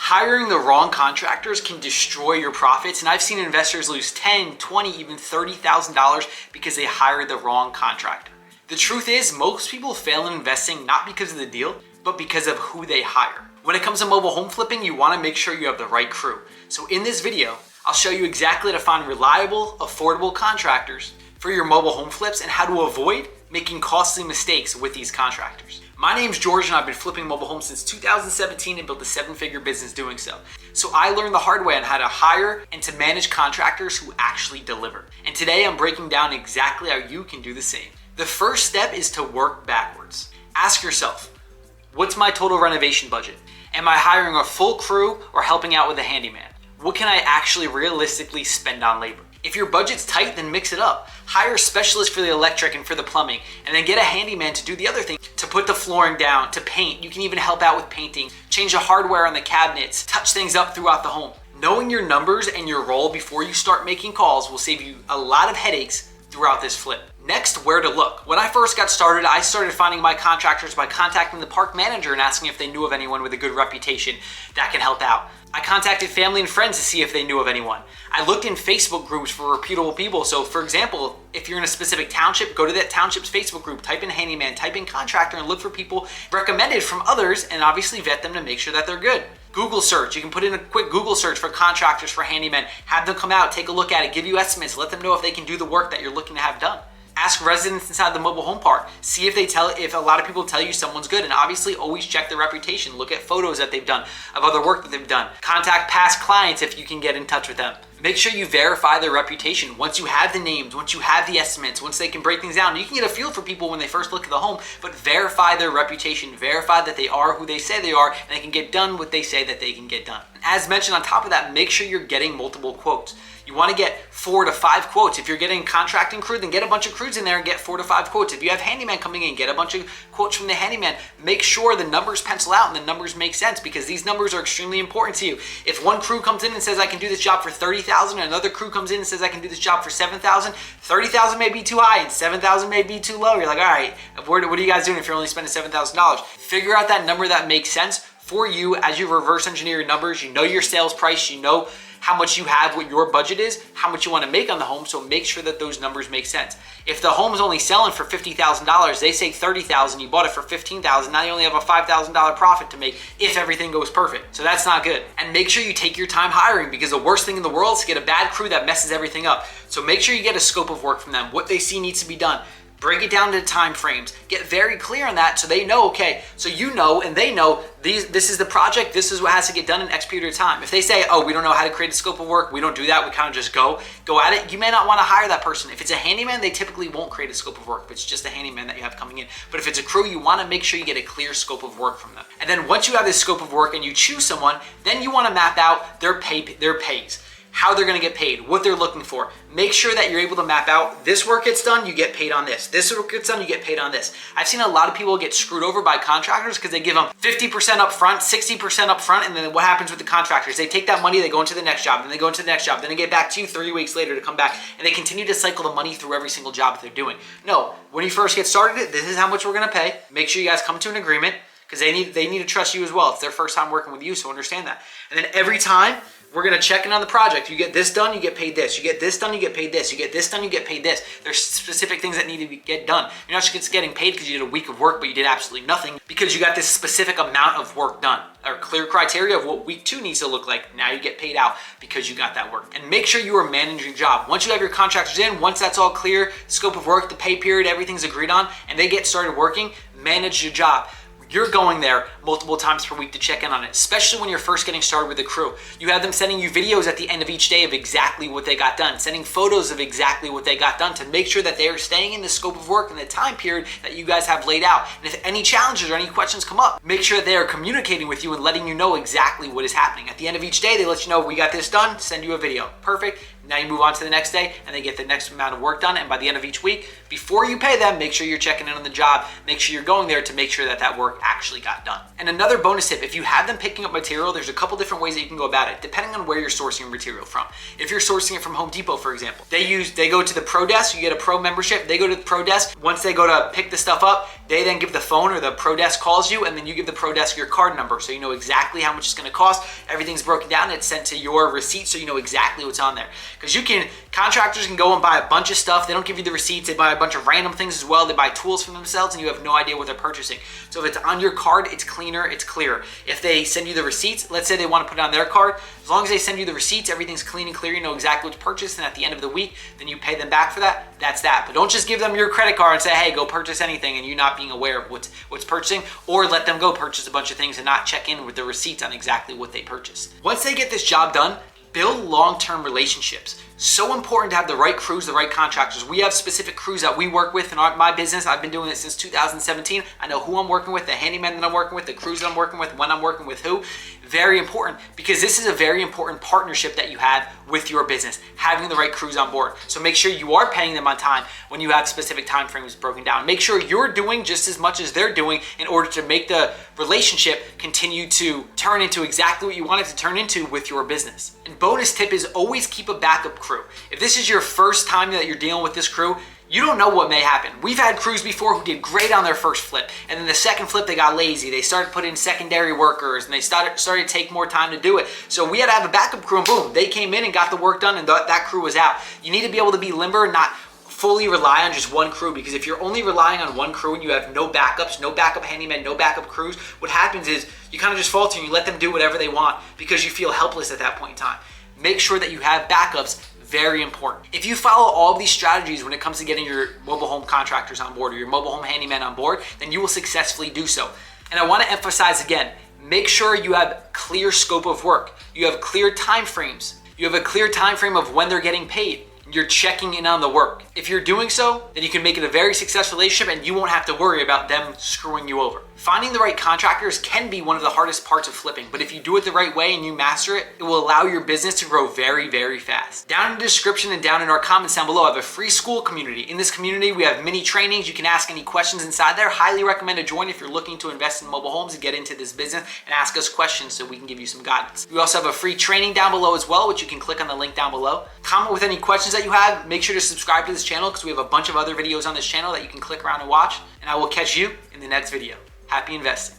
Hiring the wrong contractors can destroy your profits, and I've seen investors lose $10, $20, even $30,000 because they hired the wrong contractor. The truth is, most people fail in investing not because of the deal, but because of who they hire. When it comes to mobile home flipping, you want to make sure you have the right crew. So in this video, I'll show you exactly how to find reliable, affordable contractors for your mobile home flips and how to avoid making costly mistakes with these contractors. My name's George and I've been flipping mobile homes since 2017 and built a 7-figure business doing so. So I learned the hard way on how to hire and to manage contractors who actually deliver. And today I'm breaking down exactly how you can do the same. The first step is to work backwards. Ask yourself, what's my total renovation budget? Am I hiring a full crew or helping out with a handyman? What can I actually realistically spend on labor? If your budget's tight, then mix it up. Hire a specialist for the electric and for the plumbing, and then get a handyman to do the other thing, to put the flooring down, to paint. You can even help out with painting, change the hardware on the cabinets, touch things up throughout the home. Knowing your numbers and your role before you start making calls will save you a lot of headaches throughout this flip. Next, where to look. When I first got started, I started finding my contractors by contacting the park manager and asking if they knew of anyone with a good reputation that can help out. I contacted family and friends to see if they knew of anyone. I looked in Facebook groups for reputable people. So for example, if you're in a specific township, go to that township's Facebook group, type in handyman, type in contractor, and look for people recommended from others and obviously vet them to make sure that they're good. Google search, you can put in a quick Google search for contractors for handymen, have them come out, take a look at it, give you estimates, let them know if they can do the work that you're looking to have done. Ask residents inside the mobile home park. See if a lot of people tell you someone's good, and obviously always check their reputation. Look at photos that they've done of other work that they've done. Contact past clients if you can get in touch with them. Make sure you verify their reputation. Once you have the names, once you have the estimates, once they can break things down, you can get a feel for people when they first look at the home, but verify their reputation. Verify that they are who they say they are, and they can get done what they say that they can get done. As mentioned, on top of that, make sure you're getting multiple quotes. You want to get 4 to 5 quotes. If you're getting contracting crew, then get a bunch of crews in there and get 4 to 5 quotes. If you have handyman coming in, get a bunch of quotes from the handyman. Make sure the numbers pencil out and the numbers make sense, because these numbers are extremely important to you. If one crew comes in and says I can do this job for $30,000, and another crew comes in and says I can do this job for $7,000, $30,000 may be too high and $7,000 may be too low. You're like, all right, what are you guys doing if you're only spending $7,000? Figure out that number that makes sense for you as you reverse engineer your numbers. You know your sales price, you know how much you have, what your budget is, how much you want to make on the home, so make sure that those numbers make sense. If the home's only selling for $50,000, they say $30,000, you bought it for $15,000, now you only have a $5,000 profit to make if everything goes perfect. So that's not good. And make sure you take your time hiring, because the worst thing in the world is to get a bad crew that messes everything up. So make sure you get a scope of work from them, what they see needs to be done. Break it down to time frames. Get very clear on that so they know, okay, so you know and they know this is the project, this is what has to get done in X period of time. If they say, oh, we don't know how to create a scope of work, we don't do that, we kind of just go at it, you may not want to hire that person. If it's a handyman, they typically won't create a scope of work if it's just a handyman that you have coming in. But if it's a crew, you want to make sure you get a clear scope of work from them. And then once you have this scope of work and you choose someone, then you want to map out their pays. How they're going to get paid, what they're looking for. Make sure that you're able to map out, this work gets done, you get paid on this. This work gets done, you get paid on this. I've seen a lot of people get screwed over by contractors because they give them 50% up front, 60% up front, and then what happens with the contractors? They take that money, they go into the next job, then they go into the next job, then they get back to you 3 weeks later to come back, and they continue to cycle the money through every single job that they're doing. No, when you first get started, this is how much we're going to pay. Make sure you guys come to an agreement, because they need to trust you as well. It's their first time working with you, so understand that. And then every time, we're gonna check in on the project. You get this done, you get paid this. You get this done, you get paid this. You get this done, you get paid this. There's specific things that need to get done. You're not just getting paid because you did a week of work, but you did absolutely nothing because you got this specific amount of work done. Or clear criteria of what week 2 needs to look like. Now you get paid out because you got that work. And make sure you are managing your job. Once you have your contractors in, once that's all clear, scope of work, the pay period, everything's agreed on, and they get started working, manage your job. You're going there multiple times per week to check in on it, especially when you're first getting started with the crew. You have them sending you videos at the end of each day of exactly what they got done, sending photos of exactly what they got done to make sure that they are staying in the scope of work and the time period that you guys have laid out. And if any challenges or any questions come up, make sure they are communicating with you and letting you know exactly what is happening. At the end of each day, they let you know, we got this done, send you a video. Perfect. Now you move on to the next day and they get the next amount of work done. And by the end of each week, before you pay them, make sure you're checking in on the job. Make sure you're going there to make sure that that work actually got done. And another bonus tip, if you have them picking up material, there's a couple different ways that you can go about it, depending on where you're sourcing your material from. If you're sourcing it from Home Depot, for example, they go to the Pro Desk, you get a Pro membership, they go to the Pro Desk. Once they go to pick the stuff up, they then give the phone, or the Pro Desk calls you, and then you give the Pro Desk your card number so you know exactly how much it's gonna cost. Everything's broken down, it's sent to your receipt so you know exactly what's on there. Because contractors can go and buy a bunch of stuff, they don't give you the receipts, they buy a bunch of random things as well, they buy tools for themselves and you have no idea what they're purchasing. So if it's on your card, it's cleaner, it's clear. If they send you the receipts, let's say they want to put it on their card, as long as they send you the receipts, everything's clean and clear, you know exactly what's purchased, and at the end of the week, then you pay them back for that, that's that. But don't just give them your credit card and say, hey, go purchase anything, and you not being aware of what's purchasing, or let them go purchase a bunch of things and not check in with the receipts on exactly what they purchased. Once they get this job done, build long-term relationships. So important to have the right crews, the right contractors. We have specific crews that we work with in my business. I've been doing it since 2017. I know who I'm working with, the handyman that I'm working with, the crews that I'm working with, when I'm working with who. Very important, because this is a very important partnership that you have with your business, having the right crews on board. So make sure you are paying them on time when you have specific time frames broken down. Make sure you're doing just as much as they're doing in order to make the relationship continue to turn into exactly what you want it to turn into with your business. And bonus tip is always keep a backup crew. If this is your first time that you're dealing with this crew, you don't know what may happen. We've had crews before who did great on their first flip, and then the second flip they got lazy. They started putting in secondary workers, and they started to take more time to do it. So we had to have a backup crew, and boom, they came in and got the work done, and that crew was out. You need to be able to be limber and not fully rely on just one crew, because if you're only relying on one crew and you have no backups, no backup handymen, no backup crews, what happens is you kind of just falter and you let them do whatever they want because you feel helpless at that point in time. Make sure that you have backups. Very important. If you follow all of these strategies when it comes to getting your mobile home contractors on board or your mobile home handyman on board, then you will successfully do so. And I want to emphasize again, make sure you have clear scope of work. You have clear time frames. You have a clear time frame of when they're getting paid. You're checking in on the work. If you're doing so, then you can make it a very successful relationship and you won't have to worry about them screwing you over. Finding the right contractors can be one of the hardest parts of flipping, but if you do it the right way and you master it, it will allow your business to grow very, very fast. Down in the description and down in our comments down below, I have a free Skool community. In this community, we have mini trainings. You can ask any questions inside there. Highly recommend to join if you're looking to invest in mobile homes and get into this business and ask us questions so we can give you some guidance. We also have a free training down below as well, which you can click on the link down below. Comment with any questions that you have. Make sure to subscribe to this channel because we have a bunch of other videos on this channel that you can click around and watch. And I will catch you in the next video. Happy investing.